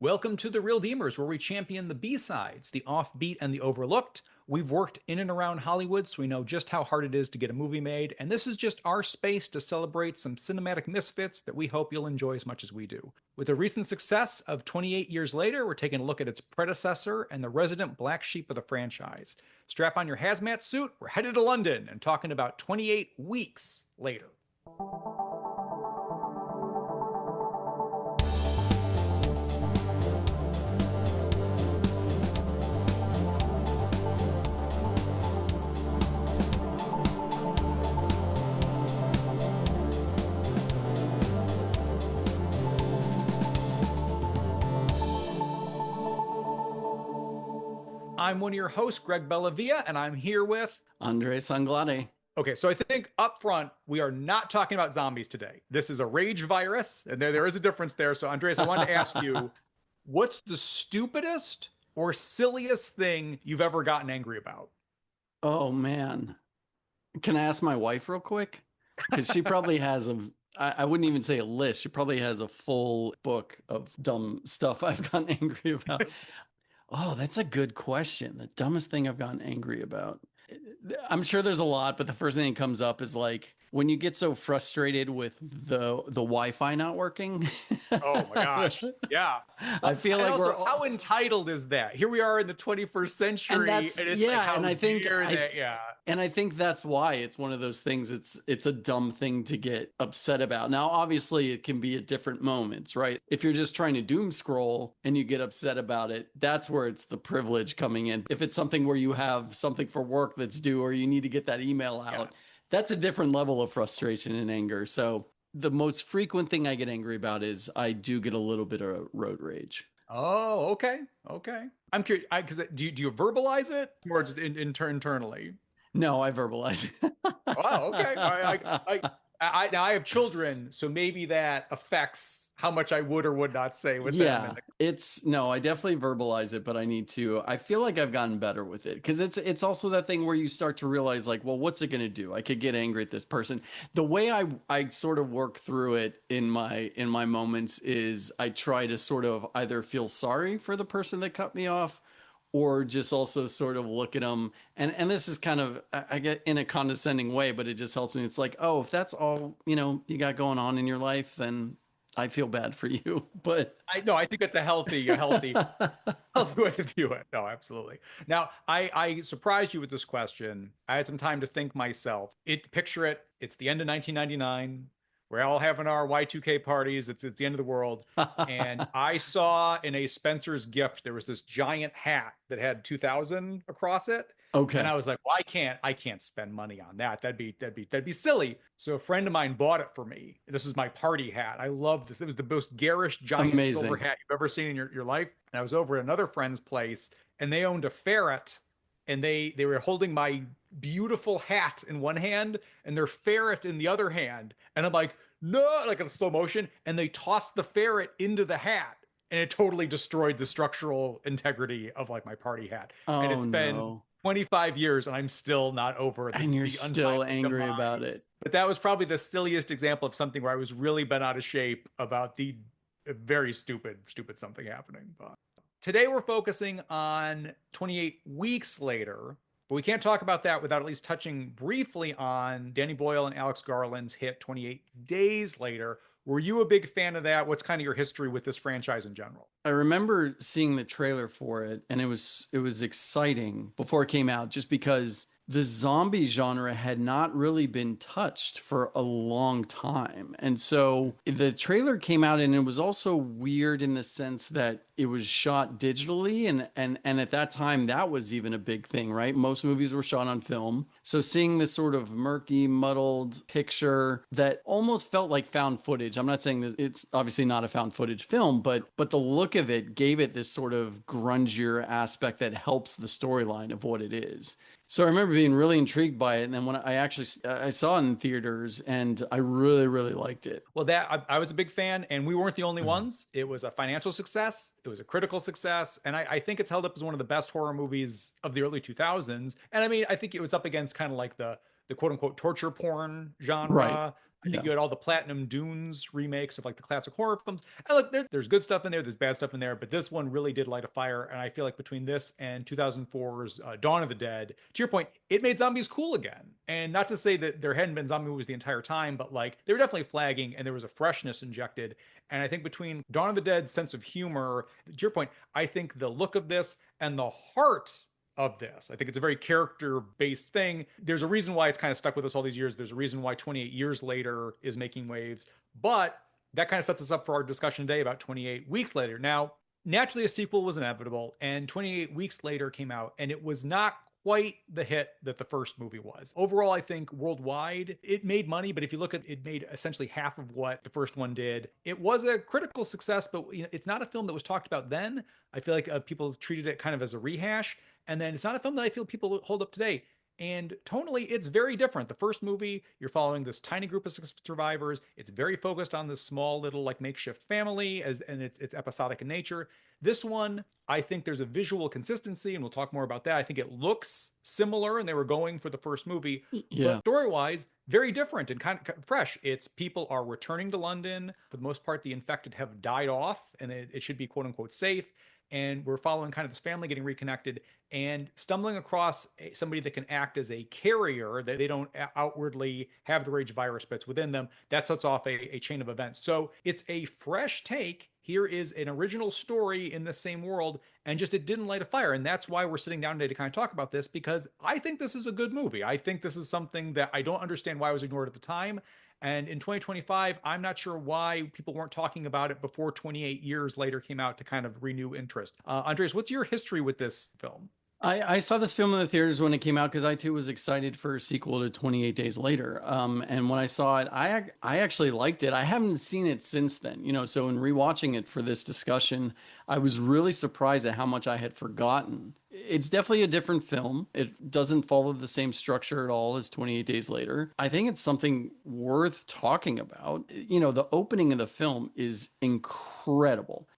Welcome to The Real Demers, where we champion the B-sides, the offbeat and the overlooked. We've worked in and around Hollywood, so we know just how hard it is to get a movie made, and this is just our space to celebrate some cinematic misfits that we hope you'll enjoy as much as we do. With the recent success of 28 Years Later, we're taking a look at its predecessor and the resident black sheep of the franchise. Strap on your hazmat suit, we're headed to London and talking about 28 weeks later. I'm one of your hosts, Greg Bellavia, and I'm here with Andre Sanglade. Okay, so I think up front, we are not talking about zombies today. This is a rage virus, and there is a difference there. So, Andreas, I wanted to ask you, what's the stupidest or silliest thing you've ever gotten angry about? Oh man. Can I ask my wife real quick? Because she probably has I wouldn't even say a list. She probably has a full book of dumb stuff I've gotten angry about. Oh, that's a good question. The dumbest thing I've gotten angry about. I'm sure there's a lot, but the first thing that comes up is like when you get so frustrated with the Wi-Fi not working. Oh my gosh. Yeah. I feel And like also, we're how entitled is that? Here we are in the 21st century, and that's and it's like, yeah, how and I think dare that? Yeah. and I think that's why it's one of those things it's a dumb thing to get upset about. Now, obviously it can be at different moments, right? If you're just trying to doom scroll and you get upset about it, that's where it's the privilege coming in. If it's something where you have something for work that's due or you need to get that email out, Yeah. that's a different level of frustration and anger. So the most frequent thing I get angry about is I do get a little bit of road rage. Oh, okay. Okay. I'm curious, because do you verbalize it or just internally? No, I verbalize it. Wow. Okay. Now I have children, so maybe that affects how much I would or would not say with them. Yeah, it's no, I definitely verbalize it, but I need to. I feel like I've gotten better with it because it's also that thing where you start to realize like, well, what's it going to do? I could get angry at this person. The way I sort of work through it in my moments is I try to sort of either feel sorry for the person that cut me off or just also sort of look at them and this is kind of I get in a condescending way, but it just helps me. It's like, oh, if that's all you got going on in your life, then I feel bad for you. But I know, I think that's a healthy way to view it. No, absolutely. Now, I surprised you with this question. I had some time to think myself. Picture it. It's the end of 1999. We're all having our Y2K parties. It's the end of the world. And I saw in a Spencer's gift there was this giant hat that had 2000 across it. And okay. I was like, well, I can't spend money on that. That'd be silly. So a friend of mine bought it for me. This is my party hat. I love this. It was the most garish giant silver Amazing. hat you've ever seen in your life. And I was over at another friend's place and they owned a ferret and they were holding my beautiful hat in one hand and their ferret in the other hand. And I'm like, no, like in slow motion. And they tossed the ferret into the hat and it totally destroyed the structural integrity of like my party hat. And Oh it's been no. 25 years and I'm still not over And you're the still untimely angry about it. demise. But that was probably the silliest example of something where I was really bent out of shape about the very stupid something happening. But today we're focusing on 28 weeks later, but we can't talk about that without at least touching briefly on Danny Boyle and Alex Garland's hit 28 Days Later. Were you a big fan of that? What's kind of your history with this franchise in general? I remember seeing the trailer for it and it was exciting before it came out just because the zombie genre had not really been touched for a long time. And so the trailer came out and it was also weird in the sense that it was shot digitally and at that time that was even a big thing, right? Most movies were shot on film. So seeing this sort of murky, muddled picture that almost felt like found footage. I'm not saying this, it's obviously not a found footage film, but the look of it gave it this sort of grungier aspect that helps the storyline of what it is. So I remember being really intrigued by it, and then when I saw it in theaters, and I really really liked it. Well, I was a big fan, and we weren't the only ones. It was a financial success. It was a critical success, and I think it's held up as one of the best horror movies of the early 2000s. And I mean, I think it was up against kind of like the quote unquote torture porn Right. genre. I think Yeah. you had all the Platinum Dunes remakes of like the classic horror films. And look, there's good stuff in there, there's bad stuff in there, but this one really did light a fire. And I feel like between this and 2004's Dawn of the Dead, to your point, it made zombies cool again. And not to say that there hadn't been zombie movies the entire time, but like they were definitely flagging and there was a freshness injected. And I think between Dawn of the Dead's sense of humor, to your point, I think the look of this and the heart of this. I think it's a very character based thing. There's a reason why it's kind of stuck with us all these years. There's a reason why 28 years later is making waves. But that kind of sets us up for our discussion today about 28 weeks later. Now, naturally, a sequel was inevitable, and 28 weeks later came out, and it was not quite the hit that the first movie was. Overall, I think worldwide, it made money, but if you look at it, made essentially half of what the first one did. It was a critical success, but it's not a film that was talked about then. I feel like people treated it kind of as a rehash. And then it's not a film that I feel people hold up today. And tonally, it's very different. The first movie, you're following this tiny group of survivors. It's very focused on this small little like makeshift family, and it's episodic in nature. This one, I think there's a visual consistency, and we'll talk more about that. I think it looks similar, and they were going for the first movie, but Yeah. story-wise, very different and kind of fresh. It's people are returning to London. For the most part, the infected have died off, and it should be quote unquote safe. And we're following kind of this family getting reconnected and stumbling across somebody that can act as a carrier, that they don't outwardly have the rage virus, but it's within them. That sets off a chain of events. So it's a fresh take. Here is an original story in the same world, and just it didn't light a fire. And that's why we're sitting down today to kind of talk about this, because I think this is a good movie. I think this is something that I don't understand why it was ignored at the time. And in 2025, I'm not sure why people weren't talking about it before 28 years later came out to kind of renew interest. Andres, what's your history with this film? I saw this film in the theaters when it came out because I too was excited for a sequel to 28 Days Later. And when I saw it, I actually liked it. I haven't seen it since then, so in rewatching it for this discussion, I was really surprised at how much I had forgotten. It's definitely a different film. It doesn't follow the same structure at all as 28 Days Later. I think it's something worth talking about. The opening of the film is incredible.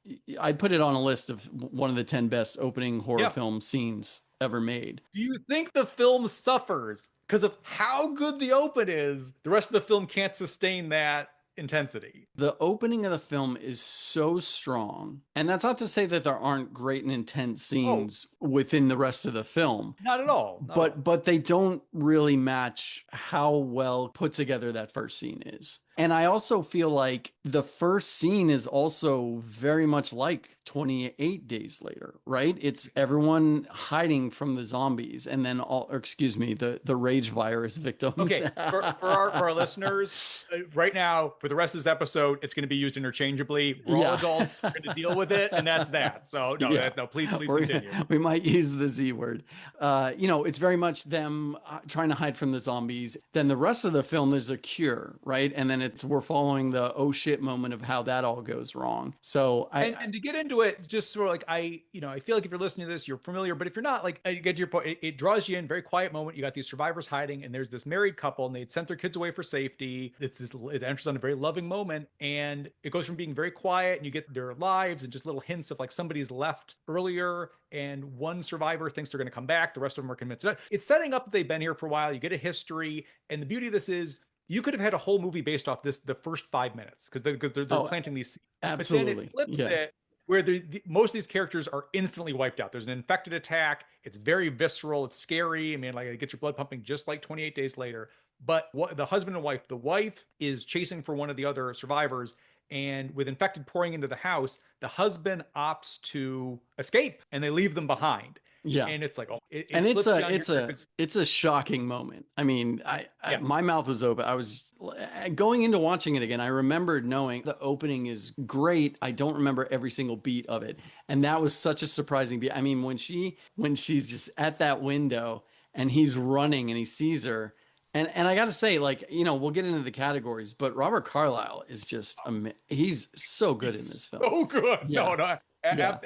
I'd put it on a list of one of the 10 best opening horror Yeah. film scenes ever made. Do you think the film suffers because of how good the open is? The rest of the film can't sustain that intensity. The opening of the film is so strong. And that's not to say that there aren't great and intense Oh, scenes within the rest of the film. not at all. Not at all. But they don't really match how well put together that first scene is. And I also feel like the first scene is also very much like 28 Days Later, right? It's everyone hiding from the zombies and then the rage virus victims. Okay, for our listeners, right now, for the rest of this episode, it's going to be used interchangeably. We're all adults. We're going to deal with it, and that's that. So no, please continue. We might use the Z word. It's very much them trying to hide from the zombies. Then the rest of the film, there's a cure, right? And then we're following the oh shit moment of how that all goes wrong. So and to get into it, just sort of like I feel like if you're listening to this, you're familiar. But if you're not, like I get to your point, it draws you in. Very quiet moment. You got these survivors hiding, and there's this married couple, and they'd sent their kids away for safety. It enters on a very loving moment, and it goes from being very quiet, and you get their lives and just little hints of like somebody's left earlier, and one survivor thinks they're going to come back. The rest of them are convinced. It's setting up that they've been here for a while. You get a history, and the beauty of this is you could have had a whole movie based off the first 5 minutes because they're planting these seeds. Absolutely. But then it flips it where most of these characters are instantly wiped out. There's an infected attack. It's very visceral. It's scary. I mean, like it gets your blood pumping just like 28 Days Later. But the husband and wife, the wife is chasing for one of the other survivors. And with infected pouring into the house, the husband opts to escape and they leave them behind. Yeah. And it's like, it's a shocking moment. I mean, my mouth was open. I was going into watching it again. I remembered knowing the opening is great. I don't remember every single beat of it. And that was such a surprising beat. I mean, when she's just at that window and he's running and he sees her. And I got to say, like, we'll get into the categories, but Robert Carlyle is just, he's so good in this film. So good. Yeah. No.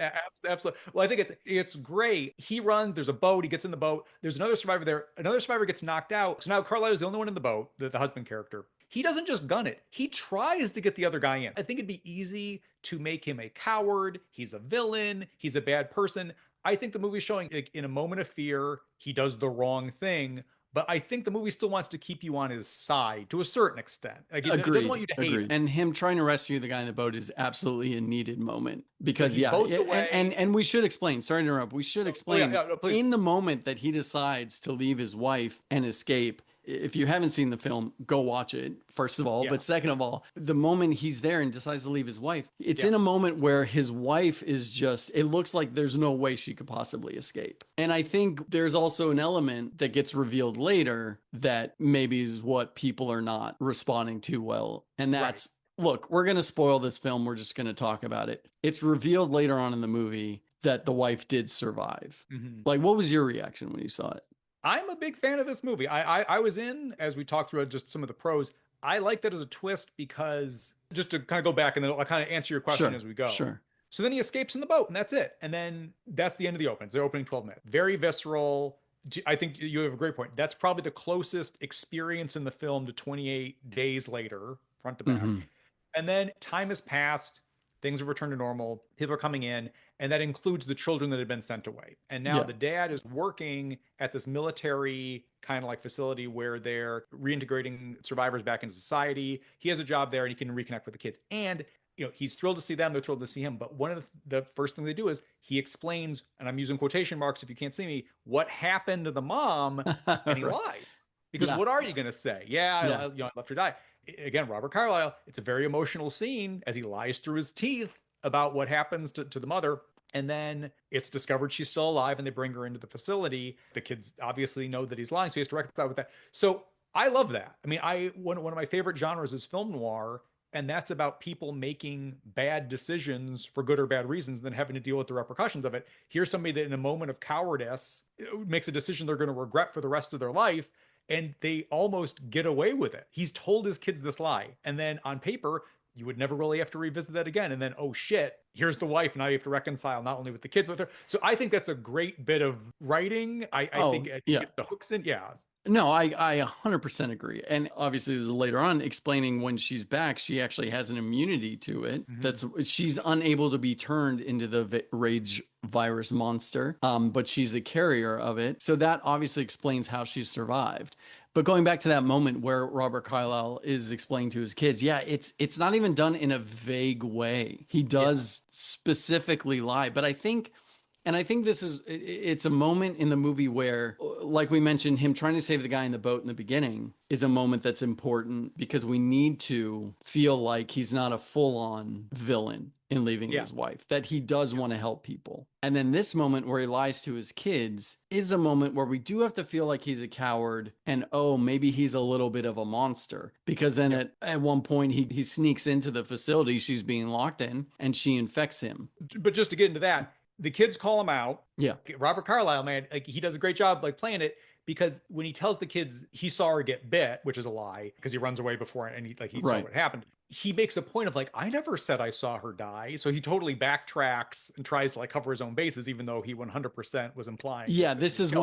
Absolutely. Well, I think it's great. He runs. There's a boat. He gets in the boat. There's another survivor there. Another survivor gets knocked out. So now Carlisle is the only one in the boat. The husband character. He doesn't just gun it. He tries to get the other guy in. I think it'd be easy to make him a coward. He's a villain. He's a bad person. I think the movie's showing, like, in a moment of fear, he does the wrong thing. But I think the movie still wants to keep you on his side to a certain extent. Like it doesn't want Agreed. you to hate Agreed. him. And him trying to rescue the guy in the boat is absolutely a needed moment Like because he yeah, boats and away. we should explain. Sorry to interrupt. We should Oh yeah, explain yeah, no, please. in the moment that he decides to leave his wife and escape. If you haven't seen the film, go watch it, first of all. Yeah, But second of all, the moment he's there and decides to leave his wife, it's yeah, in a moment where his wife is just, it looks like there's no way she could possibly escape. And I think there's also an element that gets revealed later that maybe is what people are not responding to well. And right. that's, look, we're going to spoil this film. We're just going to talk about it. It's revealed later on in the movie that the wife did survive. Mhm. Like, what was your reaction when you saw it? I'm a big fan of this movie. I was in as we talked through just some of the pros. I like that as a twist because just to kind of go back and then I'll kind of answer your question Sure, as we go. sure. So then he escapes in the boat and that's it. And then that's the end of the open. It's the opening 12 minutes. Very visceral. I think you have a great point. That's probably the closest experience in the film to 28 days later, front to back. Hmm. And then time has passed, things have returned to normal, people are coming in, and that includes the children that had been sent away. And now Yeah. the dad is working at this military kind of like facility where they're reintegrating survivors back into society. He has a job there and he can reconnect with the kids. And he's thrilled to see them, they're thrilled to see him. But one of the first things they do is he explains, and I'm using quotation marks if you can't see me, what happened to the mom, and he Right. lies. Because Yeah. what are you going to say? Yeah, Yeah. I left her die. Again, Robert Carlyle, it's a very emotional scene as he lies through his teeth about what happens to the mother. And then it's discovered she's still alive and they bring her into the facility. The kids obviously know that he's lying, so he has to reconcile with that. So I love that. I mean, one of my favorite genres is film noir, and that's about people making bad decisions for good or bad reasons and then having to deal with the repercussions of it. Here's somebody that in a moment of cowardice makes a decision they're going to regret for the rest of their life, and they almost get away with it. He's told his kids this lie, and then on paper you would never really have to revisit that again. And then, oh shit, here's the wife. Now you have to reconcile not only with the kids, but with her. So I think that's a great bit of writing. I think Oh, to yeah. get the hooks in. Yeah. No, I 100% agree. And obviously, this is later on explaining when she's back, she actually has an immunity to it. That's she's unable to be turned into the rage virus monster, but she's a carrier of it. So that obviously explains how she survived. But going back to that moment where Robert Carlyle is explaining to his kids, yeah, it's not even done in a vague way. He Yeah. does specifically lie, but I think. And I think it's a moment in the movie where, like we mentioned, him trying to save the guy in the boat in the beginning is a moment that's important because we need to feel like he's not a full on villain in leaving Yeah. his wife, that he does want to help people. And then this moment where he lies to his kids is a moment where we do have to feel like he's a coward and, oh, maybe he's a little bit of a monster. Because then at one point he sneaks into the facility she's being locked in and she infects him. But just to get into that, the kids call him out. Yeah. Robert Carlyle, man, like he does a great job like playing it because when he tells the kids he saw her get bit, which is a lie because he runs away before and he saw Right. what happened. He makes a point of like, I never said I saw her die. So he totally backtracks and tries to like cover his own bases, even though he 100% was implying. Yeah, this is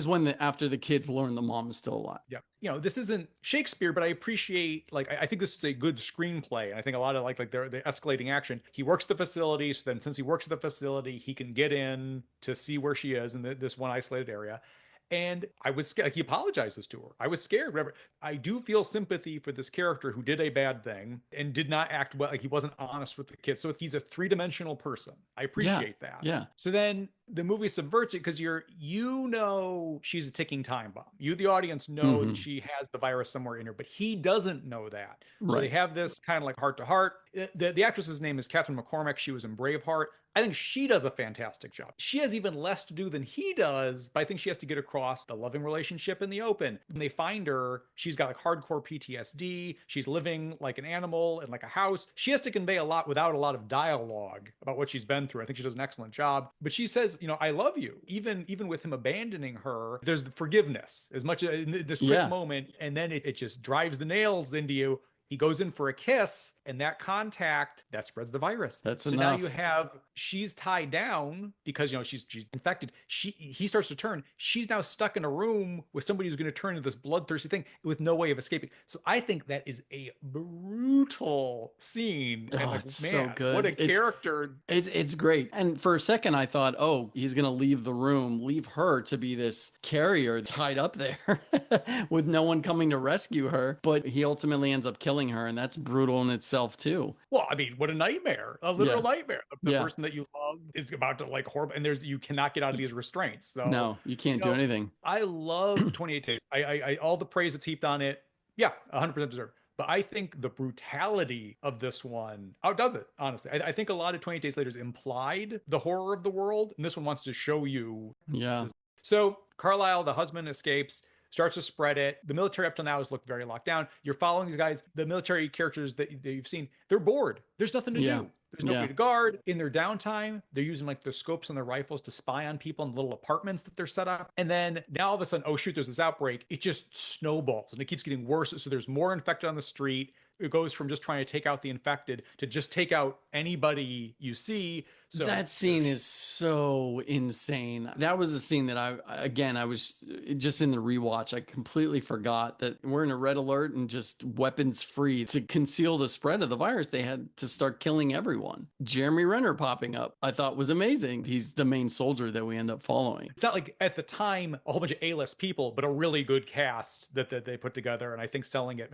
when after the kids learn the mom is still alive. Yeah. This isn't Shakespeare, but I appreciate like I think this is a good screenplay. And I think a lot of like the escalating action. He works the facility, so then since he works at the facility, he can get in to see where she is in this one isolated area. And I was scared. Like, he apologizes to her. I was scared. Whatever. I do feel sympathy for this character who did a bad thing and did not act well. Like he wasn't honest with the kids. So he's a three-dimensional person. I appreciate that. Yeah. So then the movie subverts it because she's a ticking time bomb. You, the audience, know that she has the virus somewhere in her, but he doesn't know that. So Right. they have this kind of like heart to heart. The actress's name is Catherine McCormack. She was in Braveheart. I think she does a fantastic job. She has even less to do than he does, but I think she has to get across the loving relationship in the open. When they find her, she's got like hardcore PTSD. She's living like an animal in like a house. She has to convey a lot without a lot of dialogue about what she's been through. I think she does an excellent job. But she says, I love you. Even with him abandoning her, there's the forgiveness as much in this quick moment. And then it just drives the nails into you. He goes in for a kiss, and that contact that spreads the virus. That's So now you enough. have she's tied down because she's infected. He starts to turn. She's now stuck in a room with somebody who's going to turn into this bloodthirsty thing with no way of escaping. So I think that is a brutal scene. And Oh, like, it's so man, what a good. character. It's great. And for a second I thought, oh, he's gonna leave the room, leave her to be this carrier tied up there with no one coming to rescue her. But he ultimately ends up killing her, and that's brutal in itself too. Well, I mean, what a nightmare, a literal Yeah. nightmare. The Yeah. person that you love is about to like horrible, and you cannot get out of these restraints. So, No, you can't do anything. I love 28 Days. All the praise that's heaped on it, yeah, 100% deserved. But I think the brutality of this one outdoes it, honestly. I think a lot of 28 Days Later is implied the horror of the world, and this one wants to show you. Yeah. So Carlisle, the husband, escapes, starts to spread it. The military up till now has looked very locked down. You're following these guys. The military characters that you've seen, they're bored. There's nothing to Yeah. do. There's nobody to guard. In their downtime, they're using like the scopes on their rifles to spy on people in little apartments that they're set up. And then now all of a sudden, oh shoot, there's this outbreak. It just snowballs and it keeps getting worse. So there's more infected on the street. It goes from just trying to take out the infected to just take out anybody you see. So that scene is so insane. That was a scene that I was just in the rewatch. I completely forgot that we're in a red alert and just weapons free. To conceal the spread of the virus, they had to start killing everyone. Jeremy Renner popping up, I thought was amazing. He's the main soldier that we end up following. It's not like at the time a whole bunch of A-list people, but a really good cast that they put together. And I think selling it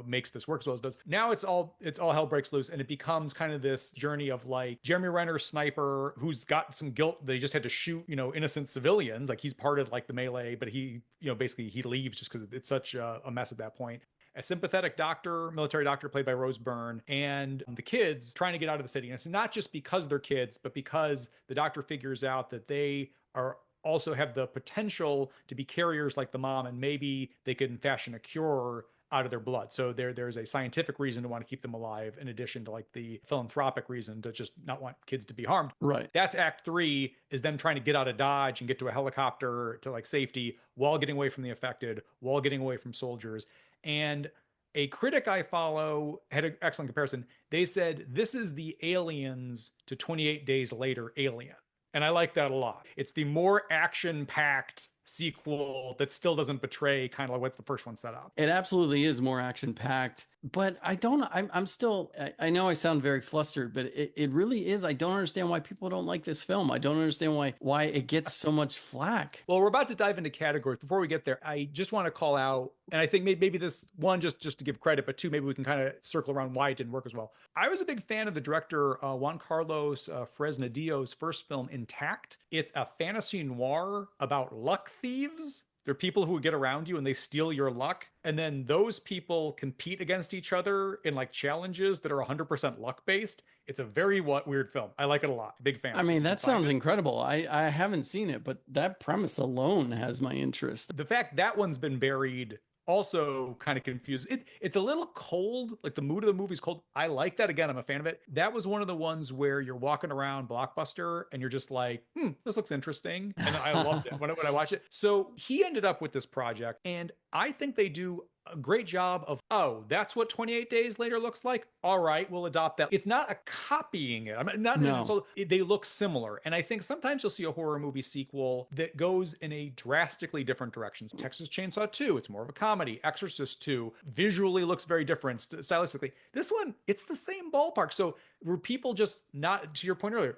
makes this work as well as it does. Now it's all hell breaks loose, and it becomes kind of this journey of like Jeremy Renner, sniper, who's got some guilt. They just had to shoot innocent civilians. Like he's part of like the melee, but he basically he leaves just because it's such a mess at that point. A sympathetic doctor, military doctor played by Rose Byrne, and the kids trying to get out of the city. And it's not just because they're kids, but because the doctor figures out that they are also have the potential to be carriers like the mom, and maybe they can fashion a cure out of their blood. So there's a scientific reason to want to keep them alive, in addition to like the philanthropic reason to just not want kids to be harmed. Right. That's Act 3, is them trying to get out of Dodge and get to a helicopter to like safety while getting away from the affected, while getting away from soldiers. And a critic I follow had an excellent comparison. They said this is the Aliens to 28 Days Later Alien. And I like that a lot. It's the more action-packed sequel that still doesn't betray kind of like what the first one set up. It absolutely is more action-packed, but I'm still, I know I sound very flustered, but it really is. I don't understand why people don't like this film. I don't understand why it gets so much flack. Well, we're about to dive into categories. Before we get there, I just want to call out, and I think maybe this one, just to give credit, but two, maybe we can kind of circle around why it didn't work as well. I was a big fan of the director, Juan Carlos Fresnadillo's first film, Intact. It's a fantasy noir about luck thieves. They're people who get around you and they steal your luck. And then those people compete against each other in like challenges that are 100% luck based. It's a very weird film. I like it a lot. Big fan. I mean, that sounds incredible. I haven't seen it, but that premise alone has my interest. The fact that one's been buried also kind of confused. It's a little cold. Like the mood of the movie is cold. I like that. Again, I'm a fan of it. That was one of the ones where you're walking around Blockbuster and you're just like, this looks interesting. And I loved it when I watched it. So he ended up with this project, and I think they do a great job of, oh, that's what 28 Days Later looks like. All right, we'll adopt that. It's not a copying it. They look similar. And I think sometimes you'll see a horror movie sequel that goes in a drastically different direction. Texas Chainsaw 2, it's more of a comedy. Exorcist 2 visually looks very different stylistically. This one, it's the same ballpark. So were people just not, to your point earlier,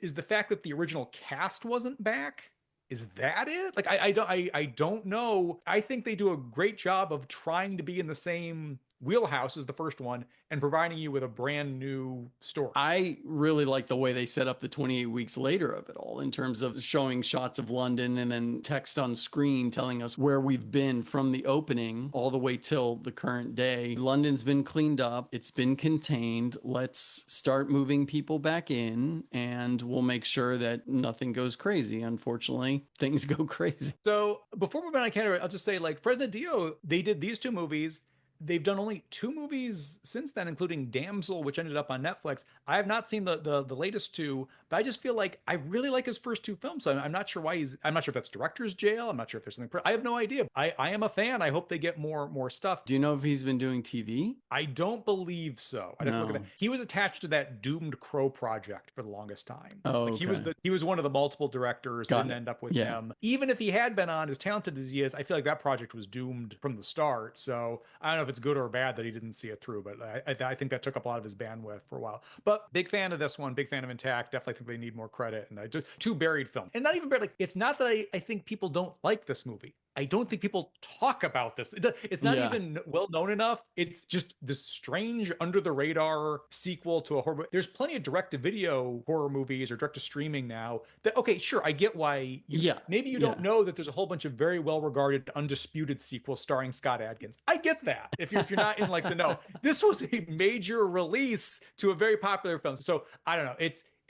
is the fact that the original cast wasn't back? Is that it? Like, I don't know. I think they do a great job of trying to be in the same wheelhouse as the first one and providing you with a brand new story. I really like the way they set up the 28 weeks later of it all, in terms of showing shots of London and then text on screen telling us where we've been from the opening all the way till the current day. London's been cleaned up. It's been contained. Let's start moving people back in, and we'll make sure that nothing goes crazy. Unfortunately, things go crazy. So before moving on to Canada, I'll just say, like, Fresnadillo, they did these two movies. they've done only 2 movies since then, including Damsel, which ended up on Netflix. I have not seen the latest two, but I just feel like I really like his first 2 films. So I'm not sure why I'm not sure if that's director's jail. I'm not sure if there's something. I have no idea. I am a fan. I hope they get more stuff. Do you know if he's been doing TV? I don't believe so. I'd have to look at that. No. He was attached to that Doomed Crow project for the longest time. Oh, Like okay. he was one of the multiple directors. Got Didn't it. end up with Yeah. him. Even if he had been on, as talented as he is, I feel like that project was doomed from the start. So I don't know if it's good or bad that he didn't see it through, but I think that took up a lot of his bandwidth for a while. But big fan of this one. Big fan of Intact. Definitely think they need more credit. And I just 2 buried films, and not even buried. Like it's not that I think people don't like this movie. I don't think people talk about this. It's not Yeah. even well known enough. It's just this strange under the radar sequel to a horror. There's plenty of direct to video horror movies or direct to streaming now that, okay, sure, I get why Yeah. maybe you don't know that there's a whole bunch of very well regarded undisputed sequels starring Scott Adkins. I get that. If you're not in like the know. This was a major release to a very popular film. So I don't know.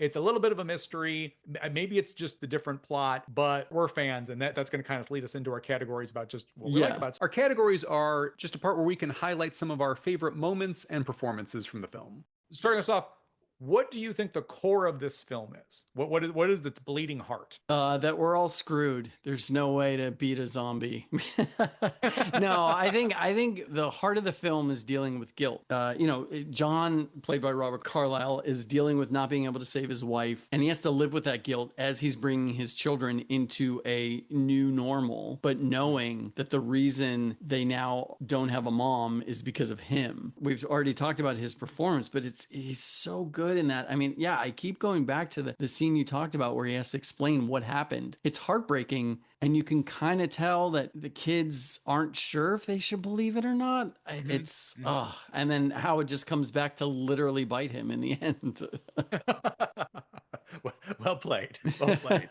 It's a little bit of a mystery. Maybe it's just the different plot, but we're fans, and that's going to kind of lead us into our categories about just what we like about it. Our categories are just a part where we can highlight some of our favorite moments and performances from the film. Starting us off, what do you think the core of this film is? What is its bleeding heart? That we're all screwed. There's no way to beat a zombie. No, I think the heart of the film is dealing with guilt. John, played by Robert Carlyle, is dealing with not being able to save his wife, and he has to live with that guilt as he's bringing his children into a new normal, but knowing that the reason they now don't have a mom is because of him. We've already talked about his performance, but he's so good in that. I mean, yeah, I keep going back to the scene you talked about where he has to explain what happened. It's heartbreaking, and you can kind of tell that the kids aren't sure if they should believe it or not. It's and then how it just comes back to literally bite him in the end. Well played. Well played.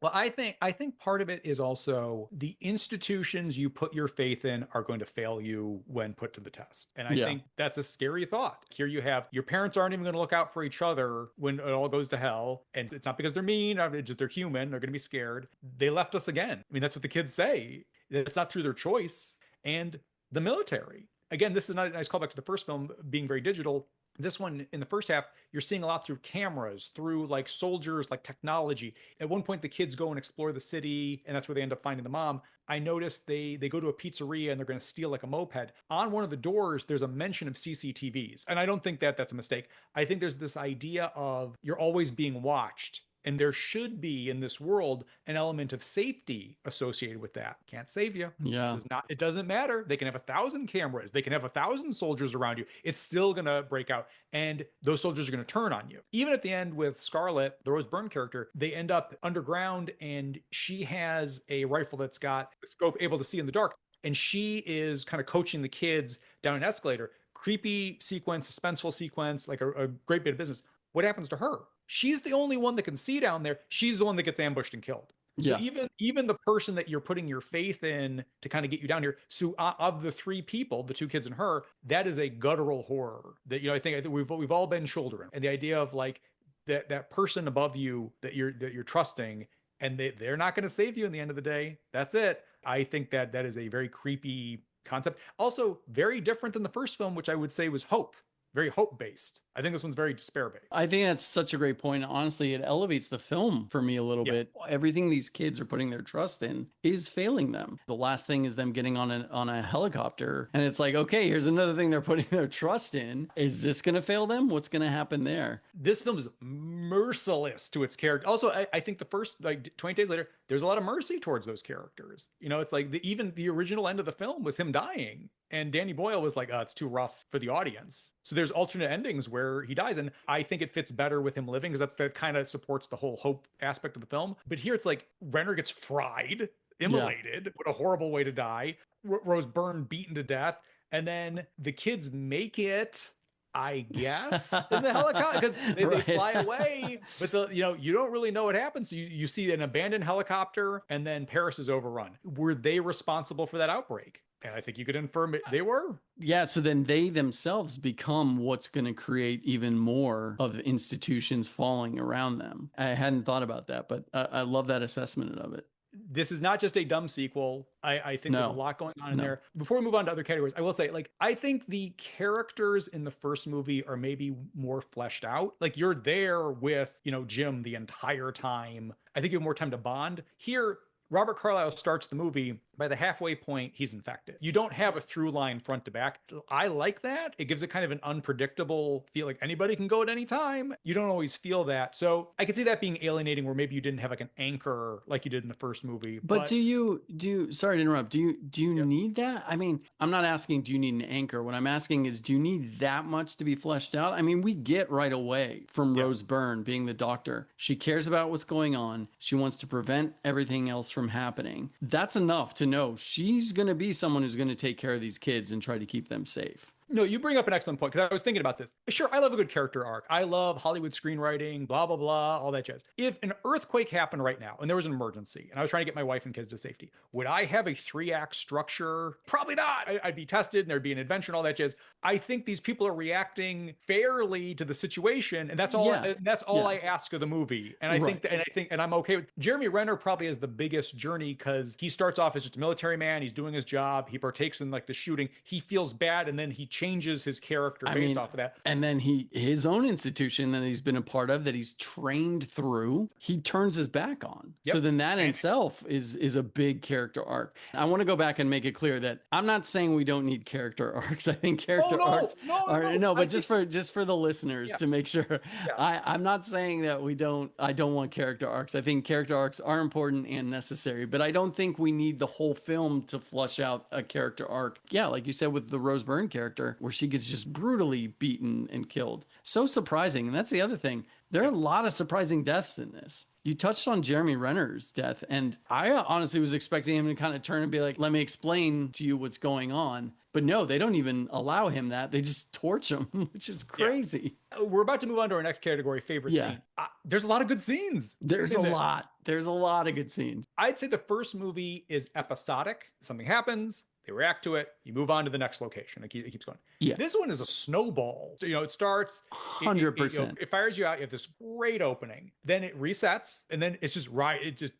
Well, I think part of it is also the institutions you put your faith in are going to fail you when put to the test. And I think that's a scary thought. Here you have your parents aren't even going to look out for each other when it all goes to hell. And it's not because they're mean, it's just they're human. They're going to be scared. They left us again. I mean, that's what the kids say. It's not through their choice. And the military. Again, this is a nice callback to the first film being very digital. This one, in the first half, you're seeing a lot through cameras, through like soldiers, like technology. At one point, the kids go and explore the city, and that's where they end up finding the mom. I noticed they go to a pizzeria and they're going to steal like a moped. On one of the doors, there's a mention of CCTVs, and I don't think that that's a mistake. I think there's this idea of you're always being watched. And there should be in this world an element of safety associated with that. Can't save you. Yeah. It doesn't matter. They can have 1,000 cameras. They can have 1,000 soldiers around you. It's still going to break out. And those soldiers are going to turn on you. Even at the end with Scarlett, the Rose Byrne character, they end up underground and she has a rifle that's got a scope able to see in the dark. And she is kind of coaching the kids down an escalator. Creepy sequence, suspenseful sequence, like a great bit of business. What happens to her? She's the only one that can see down there. She's the one that gets ambushed and killed. So even the person that you're putting your faith in to kind of get you down here. So of the 3 people, the 2 kids and her, that is a guttural horror that I think we've all been children. And the idea of like that person above you that you're trusting, and they're not going to save you in the end of the day. That's it. I think that is a very creepy concept. Also very different than the first film, which I would say was hope. Very hope-based. I think this one's very despair-based. I think that's such a great point. Honestly, it elevates the film for me a little bit. Everything these kids are putting their trust in is failing them. The last thing is them getting on a helicopter. And it's like, okay, here's another thing they're putting their trust in. Is this going to fail them? What's going to happen there? This film is merciless to its character. Also, I think the first, like 20 days later, there's a lot of mercy towards those characters. It's like even the original end of the film was him dying. And Danny Boyle was like, it's too rough for the audience. So there's alternate endings where he dies. And I think it fits better with him living because that kind of supports the whole hope aspect of the film. But here it's like Renner gets fried, immolated. What a horrible way to die. Rose Byrne beaten to death. And then the kids make it, I guess, in the helicopter because they fly away. But you don't really know what happens. You see an abandoned helicopter and then Paris is overrun. Were they responsible for that outbreak? And I think you could infer they were. Yeah, so then they themselves become what's going to create even more of institutions falling around them. I hadn't thought about that, but I love that assessment of it. this is not just a dumb sequel. I think there's a No, lot going on in no. there. Before we move on to other categories, I will say, like, I think the characters in the first movie are maybe more fleshed out. Like, you're there with, Jim the entire time. I think you have more time to bond. Here, Robert Carlyle starts the movie. By the halfway point, he's infected. You don't have a through line front to back. I like that. It gives it kind of an unpredictable feel, like anybody can go at any time. You don't always feel that. So I could see that being alienating where maybe you didn't have like an anchor like you did in the first movie. But But sorry to interrupt. Do you yeah, need that? I mean, I'm not asking do you need an anchor. What I'm asking is do you need that much to be fleshed out? I mean, we get right away from yeah. Rose Byrne being the doctor. She cares about what's going on. She wants to prevent everything else from happening. That's enough to know she's going to be someone who's going to take care of these kids and try to keep them safe. No, you bring up an excellent point because I was thinking about this. Sure, I love a good character arc. I love Hollywood screenwriting, blah, blah, blah, all that jazz. If an earthquake happened right now and there was an emergency and I was trying to get my wife and kids to safety, would I have a 3-act structure? Probably not. I'd be tested and there'd be an adventure and all that jazz. I think these people are reacting fairly to the situation, and that's all. Yeah. That's all Yeah. I ask of the movie. And I Right. think, and I'm okay with Jeremy Renner. Probably has the biggest journey because he starts off as just a military man. He's doing his job. He partakes in like the shooting. He feels bad, and then he changes his character based off of that. And then his own institution that he's been a part of, that he's trained through, he turns his back on. Yep. So then that in itself is a big character arc. I want to go back and make it clear that I'm not saying we don't need character arcs. I think character arcs are no, but just for the listeners to make sure. I'm not saying that I don't want character arcs. I think character arcs are important and necessary, but I don't think we need the whole film to flush out a character arc. Yeah, like you said with the Rose Byrne character, where she gets just brutally beaten and killed. So surprising. And that's the other thing. There are a lot of surprising deaths in this. You touched on Jeremy Renner's death, and I honestly was expecting him to kind of turn and be like, let me explain to you what's going on. But no, they don't even allow him that. They just torch him, which is crazy. Yeah. We're about to move on to our next category, favorite scene. There's a lot of good scenes. There's a lot. There's a lot of good scenes. I'd say the first movie is episodic. Something happens, they react to it, you move on to the next location. It keeps going. Yeah. This one is a snowball. It starts 100%. It fires you out. You have this great opening. Then it resets, and then it's just right. It just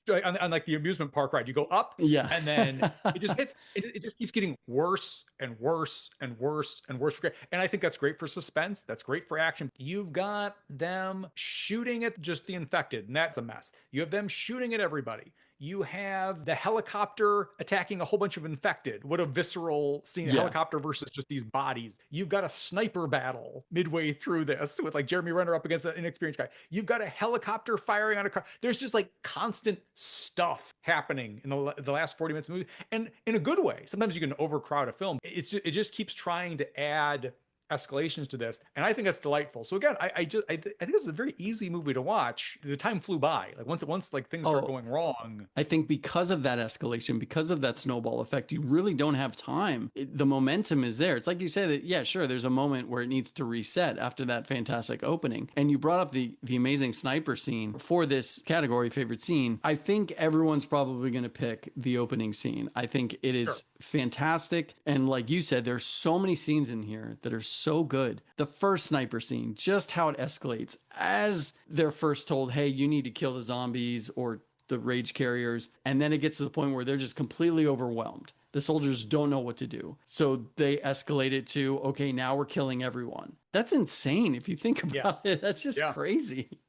on like the amusement park ride. You go up, and then it just hits. It just keeps getting worse and worse and worse and worse. And I think that's great for suspense. That's great for action. You've got them shooting at just the infected, and that's a mess. You have them shooting at everybody. You have the helicopter attacking a whole bunch of infected. What a visceral scene. A helicopter versus just these bodies. You've got a sniper battle midway through this with like Jeremy Renner up against an inexperienced guy. You've got a helicopter firing on a car. There's just like constant stuff happening in the last 40 minutes of the movie. And in a good way. Sometimes you can overcrowd a film. It just keeps trying to add escalations to this, and I think that's delightful. So again, I think this is a very easy movie to watch. The time flew by. Like once like things start going wrong. I think because of that escalation, because of that snowball effect, you really don't have time. The momentum is there. It's like you say that, yeah, sure, there's a moment where it needs to reset after that fantastic opening. And you brought up the amazing sniper scene for this category, favorite scene. I think everyone's probably going to pick the opening scene. I think it is fantastic. And like you said, there's so many scenes in here that are so good. The first sniper scene, just how it escalates as they're first told, hey, you need to kill the zombies or the rage carriers. And then it gets to the point where they're just completely overwhelmed. The soldiers don't know what to do. So they escalate it to, okay, now we're killing everyone. That's insane if you think about it. That's just crazy.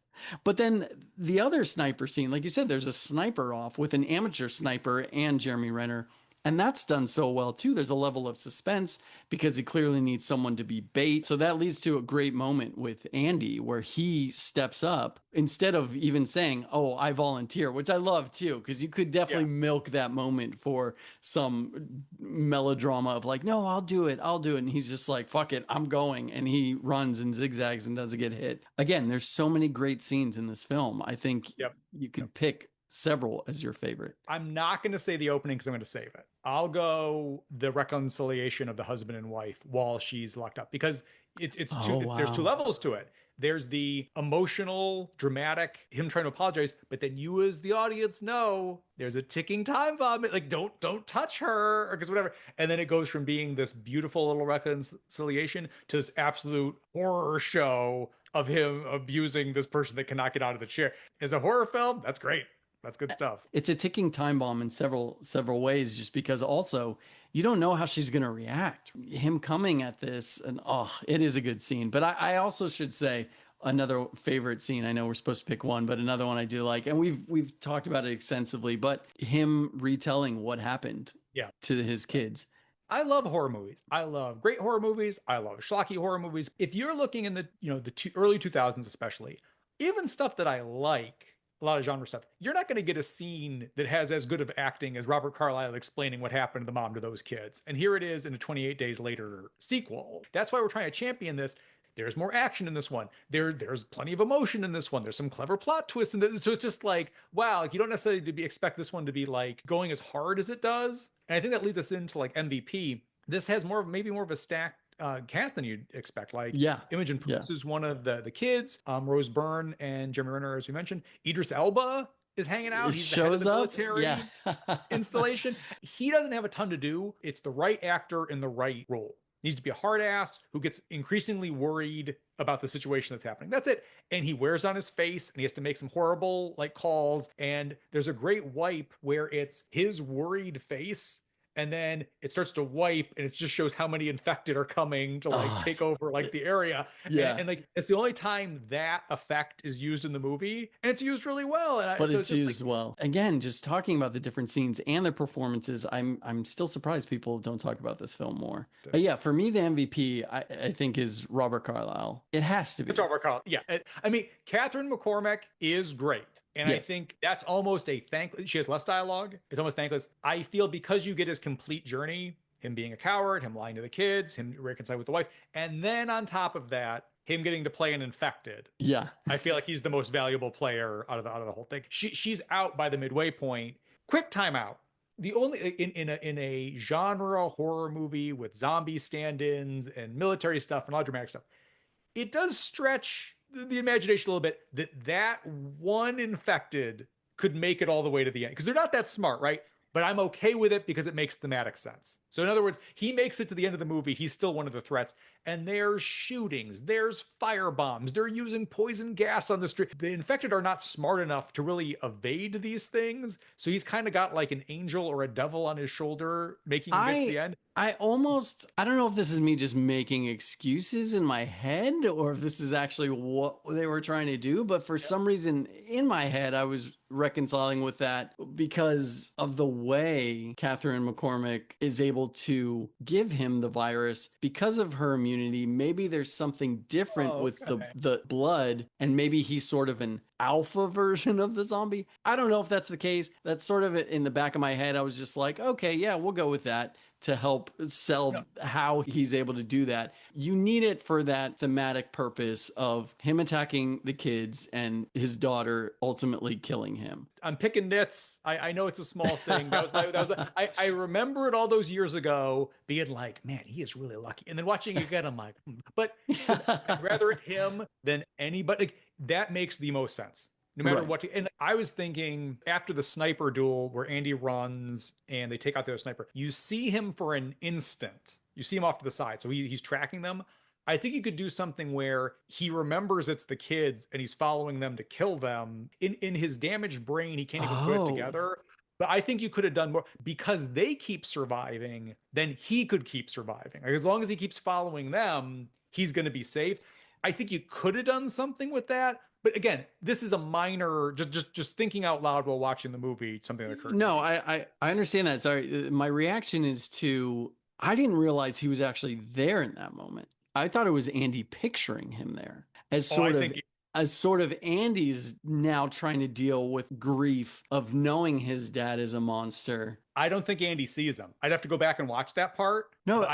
But then the other sniper scene, like you said, there's a sniper off with an amateur sniper and Jeremy Renner. And that's done so well, too. There's a level of suspense because he clearly needs someone to be bait. So that leads to a great moment with Andy where he steps up instead of even saying, oh, I volunteer, which I love, too, because you could definitely milk that moment for some melodrama of like, no, I'll do it. And he's just like, fuck it, I'm going. And he runs and zigzags and doesn't get hit. Again, there's so many great scenes in this film. I think you could pick several as your favorite. I'm not going to say the opening because I'm going to save it. I'll go the reconciliation of the husband and wife while she's locked up, because there's two levels to it. There's the emotional, dramatic, him trying to apologize, but then you as the audience know there's a ticking time bomb. Like, don't touch her, or because whatever. And then it goes from being this beautiful little reconciliation to this absolute horror show of him abusing this person that cannot get out of the chair. As a horror film, that's great. That's good stuff. It's a ticking time bomb in several ways, just because also you don't know how she's going to react. Him coming at this, and it is a good scene. But I also should say another favorite scene. I know we're supposed to pick one, but another one I do like, and we've talked about it extensively. But him retelling what happened, Yeah, to his kids. I love horror movies. I love great horror movies. I love schlocky horror movies. If you're looking in the early 2000s especially, even stuff that I like, a lot of genre stuff, you're not going to get a scene that has as good of acting as Robert Carlyle explaining what happened to the mom to those kids. And here it is in a 28 Days Later sequel. That's why we're trying to champion this. There's more action in this one. There's plenty of emotion in this one. There's some clever plot twists in this. So it's just like, wow, like you don't necessarily expect this one to be like going as hard as it does. And I think that leads us into like MVP. This has maybe more of a stacked cast than you'd expect. Like Yeah, Imogen yeah. Poots is one of the kids. Rose Byrne and Jeremy Renner, as we mentioned. Idris Elba is hanging out. It He's the head of shows the up. military Yeah. installation. He doesn't have a ton to do. It's the right actor in the right role. Needs to be a hard ass who gets increasingly worried about the situation that's happening. That's it. And he wears on his face and he has to make some horrible like calls. And there's a great wipe where it's his worried face. And then it starts to wipe and it just shows how many infected are coming to like take over like the area. Yeah. And like it's the only time that effect is used in the movie and it's used really well. But so it's just used well. Again, just talking about the different scenes and the performances, I'm still surprised people don't talk about this film more. But yeah, for me, the MVP I think is Robert Carlyle. It has to be. It's Robert Carlyle. Yeah. I mean, Catherine McCormack is great. And yes. I think that's almost a thankless. She has less dialogue. It's almost thankless. I feel because you get his complete journey, him being a coward, him lying to the kids, him reconciling with the wife, and then on top of that, him getting to play an infected. Yeah. I feel like he's the most valuable player out of the whole thing. She's out by the midway point. Quick timeout. The only in a genre horror movie with zombie stand-ins and military stuff and a lot of dramatic stuff, it does stretch the imagination a little bit that one infected could make it all the way to the end because they're not that smart, right? But I'm okay with it because it makes thematic sense. So in other words, he makes it to the end of the movie. He's still one of the threats. And there's shootings, there's fire bombs. They're using poison gas on the street. The infected are not smart enough to really evade these things. So he's kind of got like an angel or a devil on his shoulder making him get to the end. I don't know if this is me just making excuses in my head or if this is actually what they were trying to do. But for some reason in my head, I was reconciling with that because of the way Catherine McCormack is able to give him the virus because of her immunity. Maybe there's something different with the blood, and maybe he's sort of an alpha version of the zombie. I don't know if that's the case. That's sort of in the back of my head. I was just like, okay, yeah, we'll go with that to help sell how he's able to do that. You need it for that thematic purpose of him attacking the kids and his daughter ultimately killing him. I'm picking nits. I know it's a small thing. I remember it all those years ago being like, man, he is really lucky. And then watching it again, I'm like, but I'd rather him than anybody. Like, that makes the most sense. No matter what. And I was thinking after the sniper duel where Andy runs and they take out the other sniper, you see him for an instant. You see him off to the side. So he's tracking them. I think you could do something where he remembers it's the kids and he's following them to kill them. In his damaged brain, he can't even put it together. But I think you could have done more because they keep surviving. Then he could keep surviving. Like, as long as he keeps following them, he's going to be safe. I think you could have done something with that. But again, this is a minor, just thinking out loud while watching the movie, something that occurred. No, I understand that. Sorry. My reaction is I didn't realize he was actually there in that moment. I thought it was Andy picturing him there as sort of Andy's now trying to deal with grief of knowing his dad is a monster. I don't think Andy sees him. I'd have to go back and watch that part. No,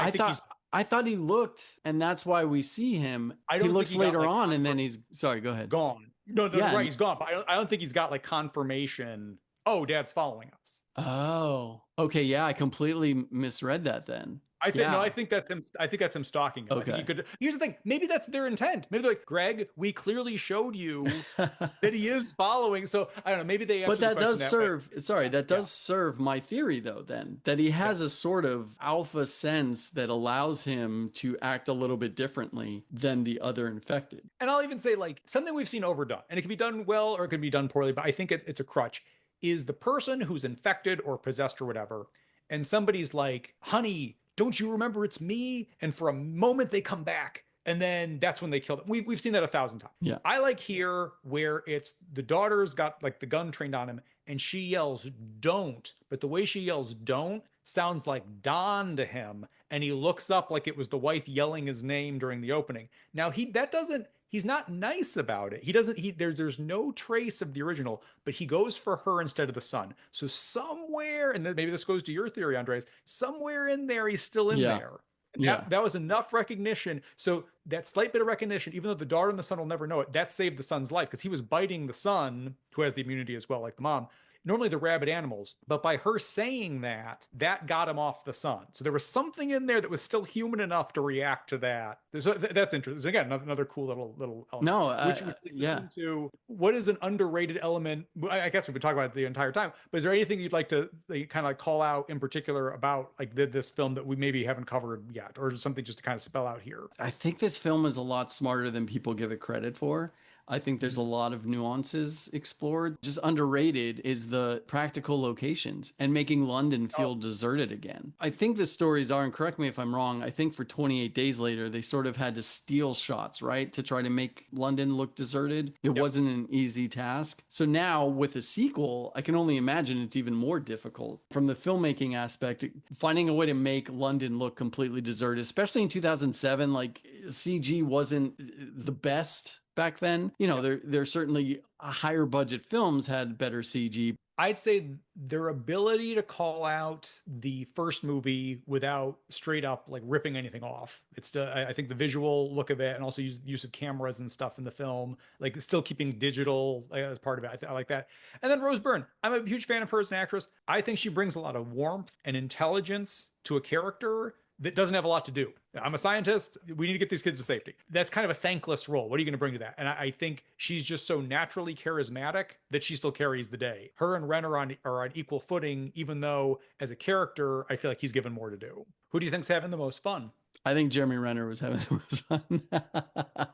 I thought he looked, and that's why we see him. He looks later on, and then he's sorry. Go ahead. Gone. No, right. He's gone. But I don't think he's got like confirmation. Oh, Dad's following us. Oh, okay. Yeah, I completely misread that then. I think that's him. I think that's him stalking him. Okay. I think here's the thing. Maybe that's their intent. Maybe they're like, Greg, we clearly showed you that he is following. So I don't know. Maybe they. But that does serve. Sorry, that does serve my theory though. Then that he has a sort of alpha sense that allows him to act a little bit differently than the other infected. And I'll even say like something we've seen overdone, and it can be done well or it can be done poorly. But I think it's a crutch. is the person who's infected or possessed or whatever, and somebody's like, honey, don't you remember it's me? And for a moment they come back. And then that's when they kill them. We've seen that 1,000 times. Yeah. I like here where it's the daughter's got like the gun trained on him and she yells, don't. But the way she yells, don't, sounds like Don to him. And he looks up like it was the wife yelling his name during the opening. Now, he's not nice about it. He doesn't, there's no trace of the original, but he goes for her instead of the son. So somewhere, and then maybe this goes to your theory, Andres, somewhere in there, he's still in Yeah. there. And Yeah. that was enough recognition. So that slight bit of recognition, even though the daughter and the son will never know it, that saved the son's life because he was biting the son, who has the immunity as well, like the mom. Normally they're rabid animals, but by her saying that, that got him off the son. So there was something in there that was still human enough to react to that. So that's interesting. Again, another cool little element. No, Which leads us yeah. into what is an underrated element? I guess we've been talking about it the entire time, but is there anything you'd like to kind of like call out in particular about like this film that we maybe haven't covered yet, or something just to kind of spell out here? I think this film is a lot smarter than people give it credit for. I think there's a lot of nuances explored. Just underrated is the practical locations and making London feel deserted again. I think the stories are, and correct me if I'm wrong, I think for 28 Days Later, they sort of had to steal shots, right? To try to make London look deserted. It wasn't an easy task. So now with a sequel, I can only imagine it's even more difficult. From the filmmaking aspect, finding a way to make London look completely deserted, especially in 2007, like CG wasn't the best back then. You know, there's certainly higher budget films had better CG. I'd say their ability to call out the first movie without straight up like ripping anything off. It's I think the visual look of it and also use of cameras and stuff in the film, like still keeping digital as part of it. I like that. And then Rose Byrne, I'm a huge fan of her as an actress. I think she brings a lot of warmth and intelligence to a character that doesn't have a lot to do. I'm a scientist. We need to get these kids to safety. That's kind of a thankless role. What are you going to bring to that? And I think she's just so naturally charismatic that she still carries the day. Her and Ren are on equal footing, even though as a character, I feel like he's given more to do. Who do you think's having the most fun? I think Jeremy Renner was having the most fun.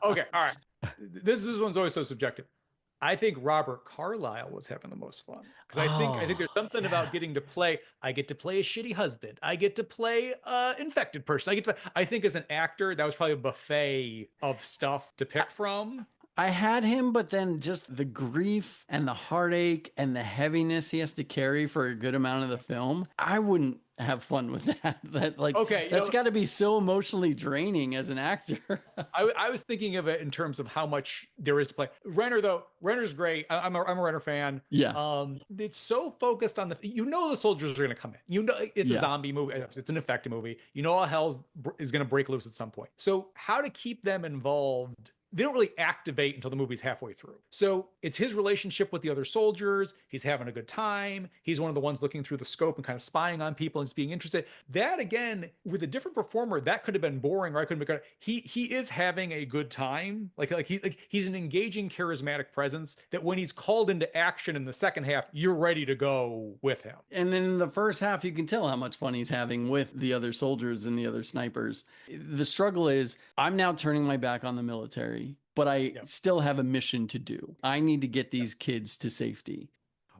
Okay, all right. This one's always so subjective. I think Robert Carlyle was having the most fun because I think there's something about getting to play. I get to play a shitty husband. I get to play an infected person. I think as an actor, that was probably a buffet of stuff to pick from. I had him, but then just the grief and the heartache and the heaviness he has to carry for a good amount of the film. I wouldn't have fun with that. That's got to be so emotionally draining as an actor. I was thinking of it in terms of how much there is to play. Renner's great. I'm a Renner fan. Yeah. It's so focused on the soldiers are going to come in. It's a zombie movie. It's an infected movie. All hell is going to break loose at some point. So how to keep them involved? They don't really activate until the movie's halfway through. So it's his relationship with the other soldiers. He's having a good time. He's one of the ones looking through the scope and kind of spying on people and just being interested. That again, with a different performer, that could have been boring, or I couldn't have been. He is having a good time. He's an engaging, charismatic presence that when he's called into action in the second half, you're ready to go with him. And then in the first half, you can tell how much fun he's having with the other soldiers and the other snipers. The struggle is, I'm now turning my back on the military, but I still have a mission to do. I need to get these kids to safety.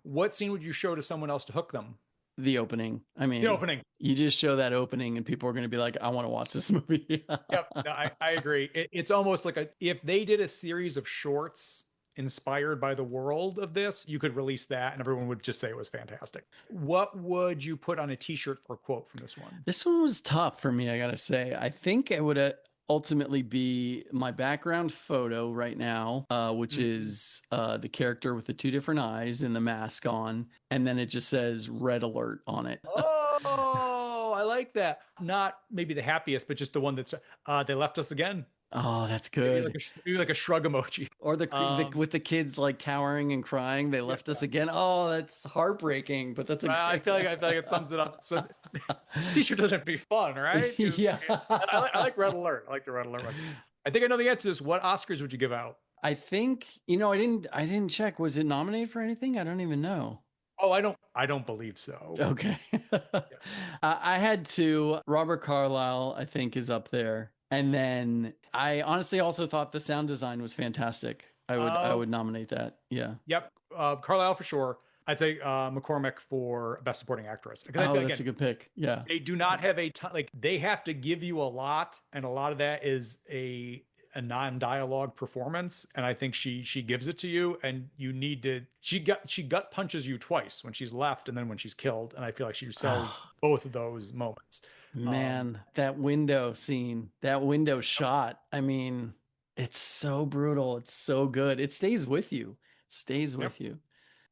What scene would you show to someone else to hook them? The opening. I mean, the opening. You just show that opening and people are going to be like, I want to watch this movie. Yep, no, I agree. It's almost like if they did a series of shorts inspired by the world of this, you could release that and everyone would just say it was fantastic. What would you put on a t-shirt or quote from this one? This one was tough for me, I gotta say. I think it would ultimately be my background photo right now, which is the character with the two different eyes and the mask on, and then it just says red alert on it. Oh, I like that. Not maybe the happiest, but just the one that's they left us again. Oh, that's good. Maybe like a shrug emoji. Or the with the kids like cowering and crying, they left us again. Oh, that's heartbreaking, but that's I feel like it sums it up. So t-shirt doesn't have to be fun, right? Yeah. I like red alert. I like the red alert one. I think I know the answer to this. What Oscars would you give out? I think, I didn't check. Was it nominated for anything? I don't even know. Oh, I don't believe so. Okay. I had two. Robert Carlyle, I think, is up there. And then I honestly also thought the sound design was fantastic. I would nominate that. Yeah. Yep. Carlisle for sure. I'd say McCormick for Best Supporting Actress. Because I Oh, feel, that's again, a good pick. Yeah. they do not have a ton, like they have to give you a lot, and a lot of that is a non-dialogue performance, and I think she gives it to you, and you need to she gut punches you twice, when she's left and then when she's killed, and I feel like she sells Oh, both of those moments. um man, that window scene, that window shot. I mean, it's so brutal. It's so good. It stays with you. It stays yep. with you.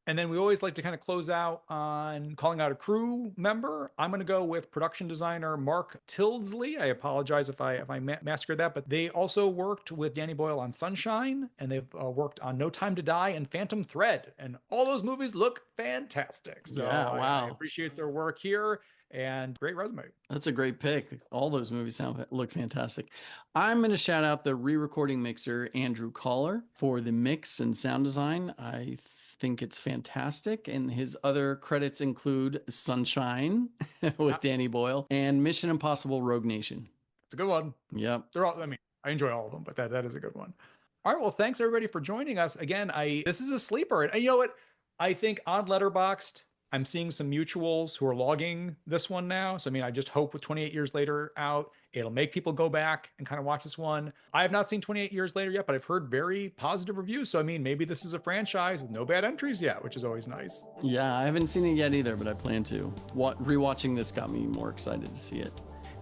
And then we always like to kind of close out on calling out a crew member. I'm going to go with production designer Mark Tildesley. I apologize if I massacred that, but they also worked with Danny Boyle on Sunshine, and they've worked on No Time to Die and Phantom Thread, and all those movies look fantastic. So Yeah, I wow. appreciate their work here, and great resume. That's a great pick. All those movies look fantastic. I'm going to shout out the re-recording mixer Andrew Collar for the mix and sound design. I think it's fantastic, and his other credits include Sunshine with Danny Boyle and Mission Impossible: Rogue Nation. It's a good one. Yep. They're all. I mean, I enjoy all of them, but that is a good one. All right. Well, thanks everybody for joining us again. This is a sleeper, and you know what? I think on Letterboxd, I'm seeing some mutuals who are logging this one now. So I mean, I just hope with 28 years later out, it'll make people go back and kind of watch this one. I have not seen 28 years later yet, but I've heard very positive reviews. So I mean, maybe this is a franchise with no bad entries yet, which is always nice. Yeah, I haven't seen it yet either, but I plan to. Rewatching this got me more excited to see it.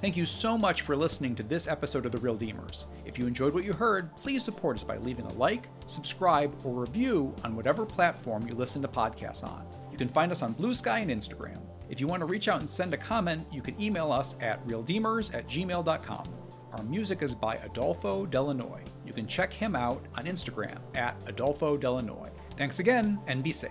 Thank you so much for listening to this episode of The Real Demers. If you enjoyed what you heard, please support us by leaving a like, subscribe, or review on whatever platform you listen to podcasts on. You can find us on Blue Sky and Instagram. If you want to reach out and send a comment, you can email us at realdemers@gmail.com. Our music is by Adolfo Delanoy. You can check him out on Instagram at Adolfo Delanoy. Thanks again, and be safe.